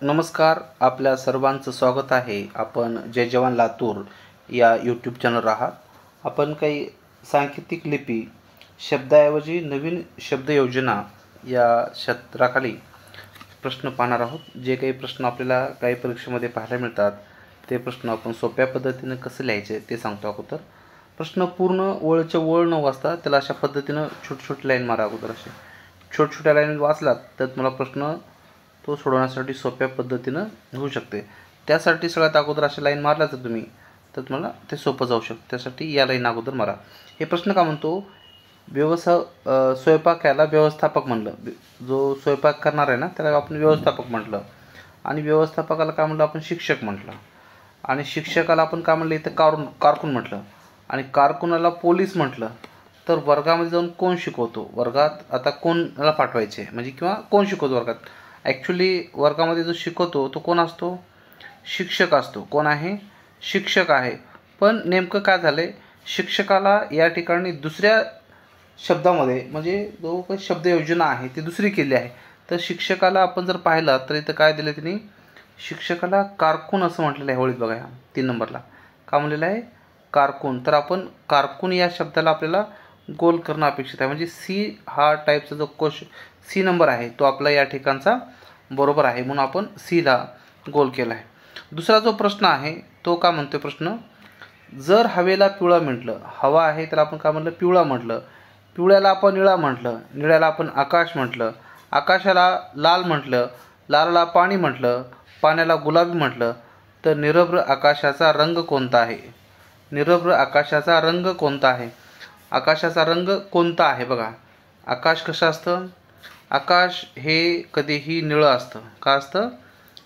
नमस्कार, आपल्या सर्वांचं स्वागत आहे. आपण जय जवान लातूर या यूट्यूब चॅनलवर आहात. आपण काही सांकेतिक लिपी शब्दाऐवजी नवीन शब्दयोजना या क्षेत्राखाली प्रश्न पाहणार आहोत. जे काही प्रश्न आपल्याला काही परीक्षेमध्ये पाहायला मिळतात ते प्रश्न आपण सोप्या पद्धतीनं कसे लिहायचे ते सांगतो अगोदर. प्रश्न पूर्ण ओळच्या ओळ न वाचता त्याला अशा पद्धतीनं छोटी लाईन मारा. अगोदर असे छोट्या लाईन वाचलात तर मला प्रश्न तो सोडवण्यासाठी सोप्या पद्धतीनं होऊ शकते. त्यासाठी सगळ्यात अगोदर अशा लाईन मारल्या तर तुम्ही तर तुम्हाला ते सोपं जाऊ शकतं. त्यासाठी या लाईन अगोदर मारा. हे प्रश्न का म्हणतो, स्वयंपाकाला व्यवस्थापक म्हणलं. जो स्वयंपाक करणार आहे ना त्याला आपण व्यवस्थापक म्हटलं, आणि व्यवस्थापकाला काय म्हटलं आपण शिक्षक म्हटलं, आणि शिक्षकाला आपण काय म्हटलं इथं कारकून म्हटलं, आणि कारकुनाला पोलीस म्हटलं. तर वर्गामध्ये जाऊन कोण शिकवतो, वर्गात आता कोणाला पाठवायचे म्हणजे किंवा कोण शिकवतो वर्गात. ॲक्च्युली वर्गामध्ये जो शिकवतो तो कोण असतो, शिक्षक असतो. कोण आहे, शिक्षक आहे. पण नेमकं काय झालं आहे, शिक्षकाला या ठिकाणी दुसऱ्या शब्दामध्ये म्हणजे जो काही शब्दयोजना आहे ती दुसरी केली आहे. तर शिक्षकाला आपण जर पाहिलं तर इथं काय दिलं त्यांनी, शिक्षकाला कारकून असं म्हटलेलं आहे. होळीत बघा 3 नंबरला का म्हणलेलं आहे, कारकून. तर आपण कारकून या शब्दाला आपल्याला गोल करणं अपेक्षित आहे. म्हणजे सी हा टाईपचा जो सी नंबर आहे तो आपला या ठिकाणचा बरोबर आहे, म्हणून आपण सीला गोल केला आहे. दुसरा जो प्रश्न आहे तो का म्हणतो प्रश्न, जर हवेला पिवळा म्हटलं, हवा आहे तर आपण काय म्हटलं पिवळा म्हटलं, पिवळ्याला आपण निळा म्हटलं, निळ्याला आपण आकाश म्हटलं, आकाशाला लाल म्हटलं, लालला पाणी म्हटलं, पाण्याला गुलाबी म्हटलं. तर निरभ्र आकाशाचा रंग कोणता आहे, निरभ्र आकाशाचा रंग कोणता आहे, आकाशाचा रंग कोणता आहे. बघा आकाश कसं असतं, आकाश हे कधीही निळं असतं. का असतं,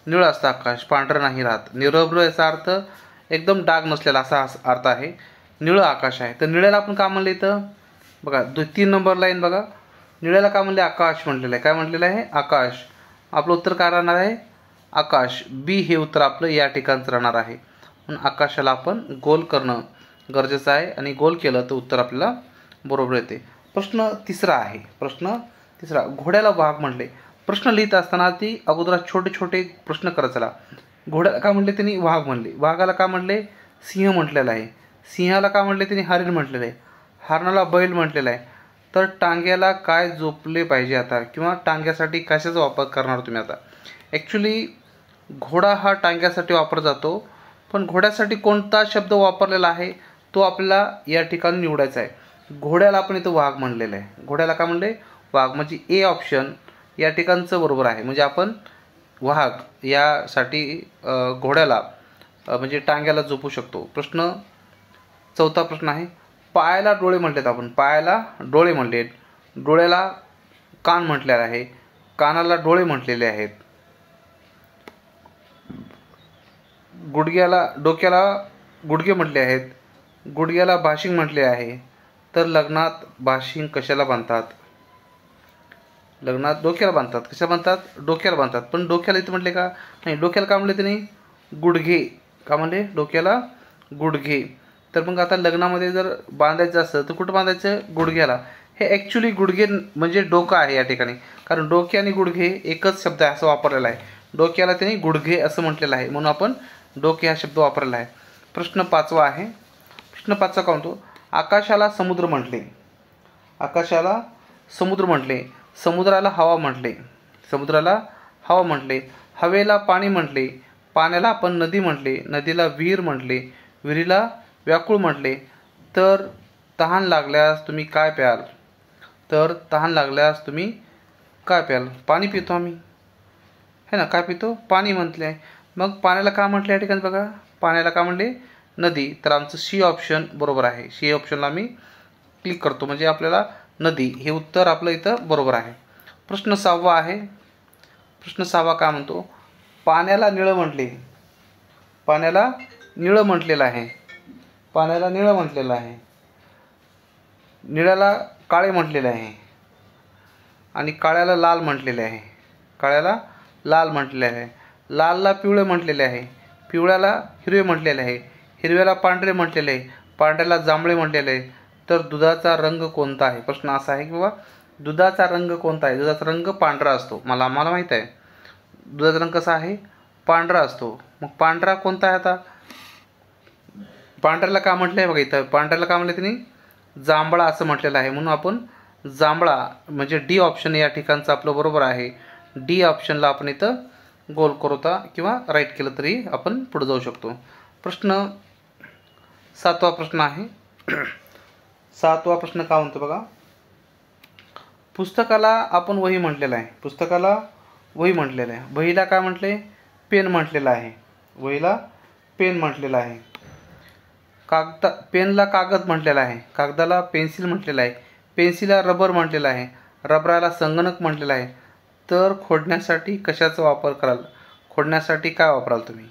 निळं असतं आकाश, पांढरं नाही राहत. निरभ्र याचा अर्थ एकदम डाग नसलेला असा अर्थ आहे. निळं आकाश आहे. तर निळ्याला आपण का म्हणलं इथं बघा 3 नंबर लाईन बघा, निळ्याला का म्हणले आकाश म्हटलेलं आहे. काय म्हटलेलं आहे, आकाश. आपलं उत्तर काय राहणार आहे, आकाश. बी हे उत्तर आपलं या ठिकाणचं राहणार आहे. म्हणून आकाशाला आपण गोल करणं गरजेचं आहे, आणि गोल केलं तर उत्तर आपल्याला बरोबर येते. प्रश्न तिसरा आहे, प्रश्न तिसरा, घोड्याला वाघ म्हटले. प्रश्न लिहित असताना ती अगोदर छोटे प्रश्न करत चला. घोड्याला का म्हटले त्यांनी, वाघ म्हणले. वाघाला का म्हटले, सिंह म्हटलेला आहे. सिंहाला का म्हटले त्यांनी, हरिण म्हटलेलं आहे. हरणाला बैल म्हटलेला आहे. तर टांग्याला काय जोपले पाहिजे आता, किंवा टांग्यासाठी कशाचा वापर करणार तुम्ही आता. ॲक्च्युली घोडा हा टांग्यासाठी वापरला जातो, पण घोड्यासाठी कोणता शब्द वापरलेला आहे तो आपल्याला या ठिकाणी निवडायचा आहे. घोड्याला आपण इथं वाघ म्हणलेलं आहे. घोड्याला का म्हणले, वाघ. म्हणजे ए ऑप्शन या ठिकाणचं बरोबर आहे. म्हणजे आपण वाघ यासाठी घोड्याला म्हणजे टांग्याला झोपू शकतो. प्रश्न चौथा प्रश्न आहे, पायाला डोळे म्हटलेत. आपण पायाला डोळे म्हटले, डोळ्याला कान म्हटलेलं आहे, कानाला डोळे म्हटलेले आहेत. डोक्याला गुडघे म्हटले आहेत, गुडघ्याला बाशिंग म्हटले आहे. तर लग्नात बाशिंग कशाला बांधतात, लग्नात डोक्याला बांधतात. कशाला बांधतात, डोक्याला बांधतात. पण डोक्याला इथे म्हटले का नाही, डोक्याला का म्हणले त्यांनी, गुडघे. का म्हणले, डोक्याला गुडघे. तर मग आता लग्नामध्ये जर बांधायचं असतं तर कुठं बांधायचं, गुडघ्याला. हे ॲक्च्युली गुडघे म्हणजे डोकं आहे या ठिकाणी, कारण डोके आणि गुडघे एकच शब्द आहे असं वापरलेला आहे. डोक्याला त्यांनी गुडघे असं म्हटलेलं आहे, म्हणून आपण डोके हा शब्द वापरलेला आहे. प्रश्न 5वा आहे. प्रश्न 5चा का म्हणतो, आकाशाला समुद्र म्हटले, आकाशाला समुद्र म्हटले, समुद्राला हवा म्हटले, समुद्राला हवा म्हटले, हवेला पाणी म्हटले, पाण्याला आपण नदी म्हटले, नदीला विहीर म्हटले, विहिरीला व्याकुळ म्हटले. तर तहान लागल्यास तुम्ही काय प्याल, तर तहान लागल्यास तुम्ही काय प्याल, पाणी पितो आम्ही, है ना. काय पितो, पाणी म्हटले आहे. मग पाण्याला का म्हटले या ठिकाणी बघा, पाण्याला का म्हटले, नदी. तर आमचं सी ऑप्शन बरोबर आहे. सी ऑप्शनला आम्ही क्लिक करतो, म्हणजे आपल्याला नदी हे उत्तर आपलं इथं बरोबर आहे. प्रश्न 6वा आहे. प्रश्न 6वा काय म्हणतो, पाण्याला निळं म्हटले, पाण्याला निळं म्हटलेलं आहे, पाण्याला निळं म्हटलेलं आहे, निळ्याला काळे म्हटलेले आहे, आणि काळ्याला लाल म्हटलेले आहे, काळ्याला लाल म्हटलेले आहे, लालला पिवळे म्हटलेले आहे, पिवळ्याला हिरवे म्हटलेले आहे, हिरव्याला पांढरे म्हटलेले आहे, पांढऱ्याला जांभळे म्हटलेले आहे. तर दुधाचा रंग कोणता आहे. प्रश्न असा आहे की बाबा दुधाचा रंग कोणता आहे. दुधाचा रंग पांढरा असतो, आम्हाला माहीत आहे. दुधाचा रंग कसा आहे? पांढरा असतो. मग पांढरा कोणता आहे आता? पांढऱ्याला का म्हटलं आहे बघा इथं, पांढऱ्याला का म्हटलं त्यांनी? जांभळा असं म्हटलेलं आहे, म्हणून आपण जांभळा म्हणजे डी ऑप्शन या ठिकाणचं आपलं बरोबर आहे. डी ऑप्शनला आपण इथं गोल करता किंवा राईट केलं तरी आपण पुढे जाऊ शकतो. प्रश्न 7वा प्रश्न आहे. 7वा प्रश्न काय म्हणतो बघा, पुस्तकाला आपण वही म्हटलेलं आहे. पुस्तकाला वही म्हटलेलं आहे. वहीला काय म्हटले? पेन म्हटलेलं आहे. वहीला पेन म्हटलेलं आहे. पेनला कागद म्हटलेला आहे. कागदाला पेन्सिल म्हटलेलं आहे. पेन्सिलला रबर म्हटलेलं आहे. रबराला संगणक म्हटलेलं आहे. तर खोडण्यासाठी कशाचा वापर कराल? खोडण्यासाठी काय वापराल तुम्ही?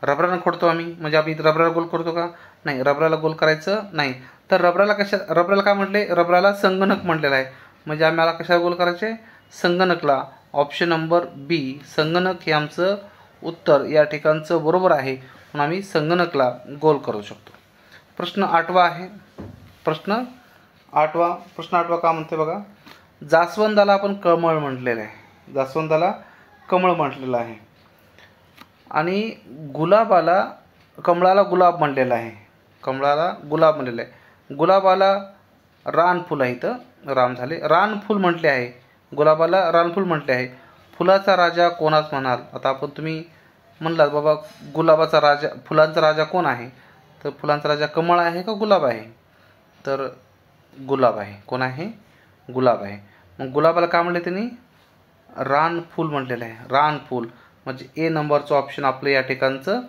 रबरानं खोडतो आम्ही, म्हणजे आम्ही रबराला गोल करतो का? नाही, रबराला गोल करायचं नाही. तर रबराला काय म्हटले? रबराला संगणक म्हटलेलं आहे, म्हणजे आम्हाला कशाला गोल करायचे? संगणकला. ऑप्शन नंबर बी संगणक हे आमचं उत्तर या ठिकाणचं बरोबर आहे, म्हणून आम्ही संगणकला गोल करू शकतो. प्रश्न 8वा आहे. प्रश्न 8वा का म्हणते बघा, जास्वंदाला आपण कमळ म्हटलेलं आहे. जास्वंदाला कमळ म्हटलेलं आहे. आणि कमळाला गुलाब म्हटलेलं आहे. कमळाला गुलाब म्हटलेलं आहे. गुलाबाला रानफूल आहे, इथं राम झाले, रानफूल म्हटले आहे. गुलाबाला रानफूल म्हटले आहे. फुलाचा राजा कोणास म्हणाल? आता आपण तुम्ही म्हणलात बाबा गुलाबाचा राजा, फुलांचा राजा कोण आहे? तर फुलांचा राजा कमळ आहे का गुलाब आहे? तर गुलाब आहे. कोण आहे? गुलाब आहे. मग गुलाबाला काय म्हटले त्यांनी? रानफूल म्हटलेलं आहे. रानफूल म्हणजे ए नंबरचं ऑप्शन आपलं या ठिकाणचं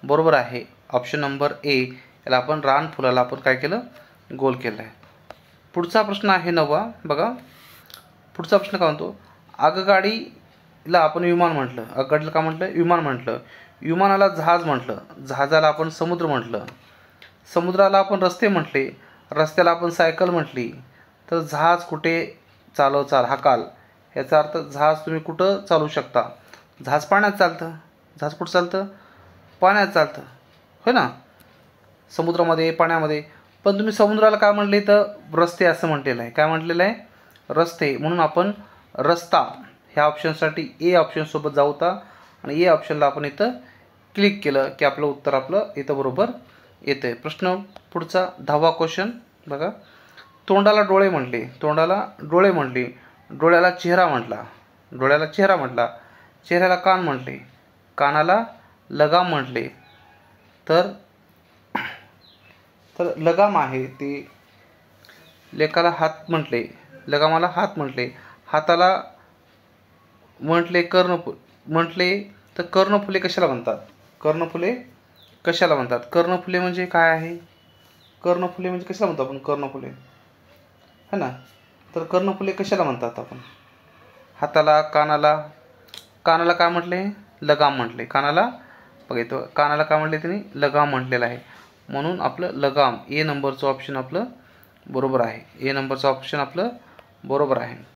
बरोबर आहे. ऑप्शन नंबर ए याला आपण रानफुलाला आपण काय केलं? गोल केलं आहे. पुढचा प्रश्न आहे 9वा बघा. पुढचा प्रश्न काय म्हणतो, आगगाडीला आपण विमान म्हटलं. आगगाडीला काय म्हटलं? विमान म्हटलं. विमानाला जहाज म्हटलं. जहाजाला आपण समुद्र म्हटलं. समुद्राला आपण रस्ते म्हटले. रस्त्याला आपण सायकल म्हटली. तर जहाज कुठे चाल हाकाल, याचा अर्थ जहाज तुम्ही कुठं चालवू शकता? जहाज पाण्यात चालतं. जहाज कुठं चालतं? पाण्यात चालतं, होय ना, समुद्रामध्ये, पाण्यामध्ये. पण तुम्ही समुद्राला काय म्हटले? तर रस्ते असं म्हटलेलं आहे. काय म्हटलेलं आहे? रस्ते. म्हणून आपण रस्ता ह्या ऑप्शनसाठी ए ऑप्शनसोबत जाऊता आणि ए ऑप्शनला आपण इथं क्लिक केलं की आपलं उत्तर आपलं इथं बरोबर येतं आहे. प्रश्न पुढचा 10वा क्वेश्चन बघा, तोंडाला डोळे म्हटले. तोंडाला डोळे म्हटले. डोळ्याला चेहरा म्हटला. डोळ्याला चेहरा म्हटला. चेहऱ्याला कान म्हटले. कानाला लगाम म्हटले. तर लगाम आहे ते. लेकाला हात म्हटले. लगामाला हात म्हटले. हाताला म्हटले कर्णफूल म्हटले. तर कर्णफुले कशाला म्हणतात? कर्णफुले कशाला म्हणतात? कर्णफुले म्हणजे काय आहे? कर्णफुले म्हणजे कशाला म्हणतो आपण? कर्णफुले, है ना. तर कर्णफुले कशाला म्हणतात आपण? हाताला, कानाला काय म्हटले? लगाम म्हटले. कानाला बघा, कानाला काय म्हटले त्यांनी? लगाम म्हटलेलं आहे. म्हणून आपलं लगाम ए नंबरचं ऑप्शन आपलं बरोबर आहे. ए नंबरचं ऑप्शन आपलं बरोबर आहे.